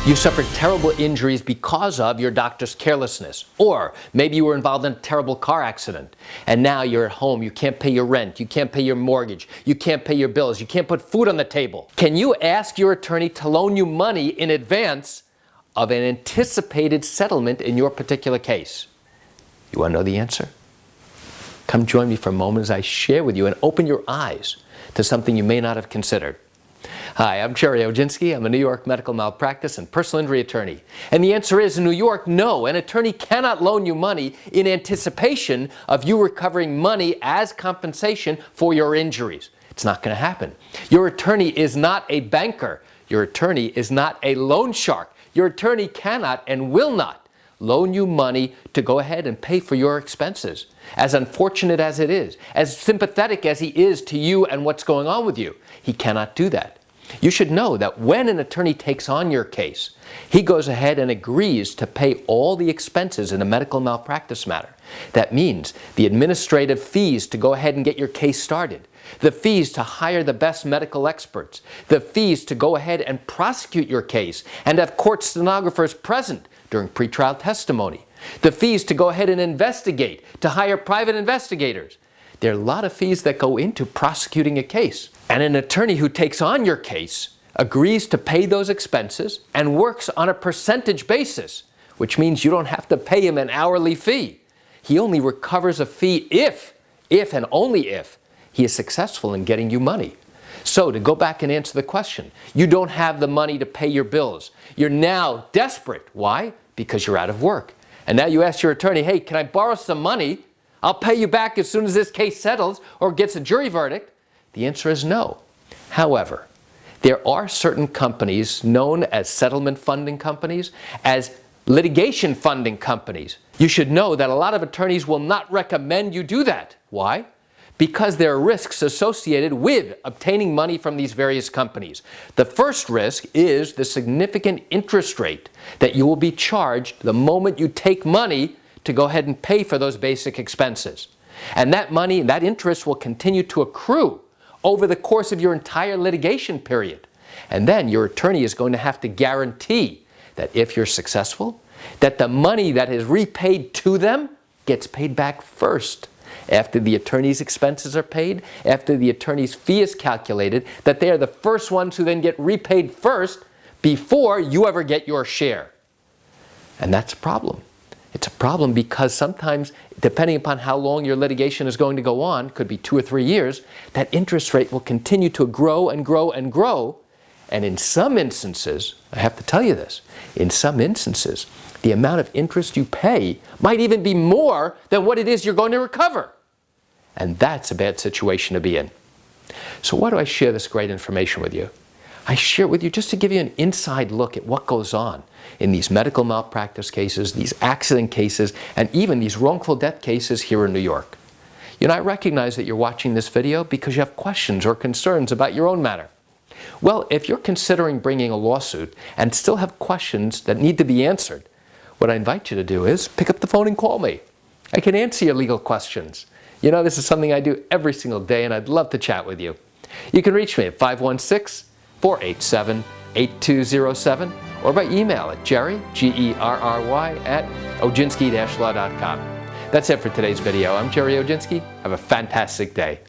You suffered terrible injuries because of your doctor's carelessness. Or maybe you were involved in a terrible car accident and now you're at home, you can't pay your rent, you can't pay your mortgage, you can't pay your bills, you can't put food on the table. Can you ask your attorney to loan you money in advance of an anticipated settlement in your particular case? You want to know the answer? Come join me for a moment as I share with you and open your eyes to something you may not have considered. Hi, I'm Gerry Oginski. I'm a New York medical malpractice and personal injury attorney. And the answer is, in New York, no. An attorney cannot loan you money in anticipation of you recovering money as compensation for your injuries. It's not going to happen. Your attorney is not a banker. Your attorney is not a loan shark. Your attorney cannot and will not loan you money to go ahead and pay for your expenses. As unfortunate as it is, as sympathetic as he is to you and what's going on with you, he cannot do that. You should know that when an attorney takes on your case, he goes ahead and agrees to pay all the expenses in a medical malpractice matter. That means the administrative fees to go ahead and get your case started, the fees to hire the best medical experts, the fees to go ahead and prosecute your case and have court stenographers present during pretrial testimony, the fees to go ahead and investigate, to hire private investigators. There are a lot of fees that go into prosecuting a case. And an attorney who takes on your case agrees to pay those expenses and works on a percentage basis, which means you don't have to pay him an hourly fee. He only recovers a fee if and only if he is successful in getting you money. So to go back and answer the question, you don't have the money to pay your bills. You're now desperate. Why? Because you're out of work. And now you ask your attorney, hey, can I borrow some money? I'll pay you back as soon as this case settles or gets a jury verdict. The answer is no. However, there are certain companies known as settlement funding companies, as litigation funding companies. You should know that a lot of attorneys will not recommend you do that. Why? Because there are risks associated with obtaining money from these various companies. The first risk is the significant interest rate that you will be charged the moment you take money to go ahead and pay for those basic expenses. And that money, that interest will continue to accrue over the course of your entire litigation period. And then your attorney is going to have to guarantee that if you're successful, that the money that is repaid to them gets paid back first. After the attorney's expenses are paid, after the attorney's fee is calculated, that they are the first ones who then get repaid first before you ever get your share. And that's a problem. It's a problem because sometimes, depending upon how long your litigation is going to go on, could be 2 or 3 years, that interest rate will continue to grow and grow and grow. And in some instances, I have to tell you this, in some instances, the amount of interest you pay might even be more than what it is you're going to recover. And that's a bad situation to be in. So why do I share this great information with you? I share it with you just to give you an inside look at what goes on in these medical malpractice cases, these accident cases, and even these wrongful death cases here in New York. You know, I recognize that you're watching this video because you have questions or concerns about your own matter. Well, if you're considering bringing a lawsuit and still have questions that need to be answered, what I invite you to do is pick up the phone and call me. I can answer your legal questions. You know, this is something I do every single day, and I'd love to chat with you. You can reach me at 516-487-8207 or by email at Gerry, Gerry, at oginski-law.com. That's it for today's video. I'm Gerry Oginski. Have a fantastic day.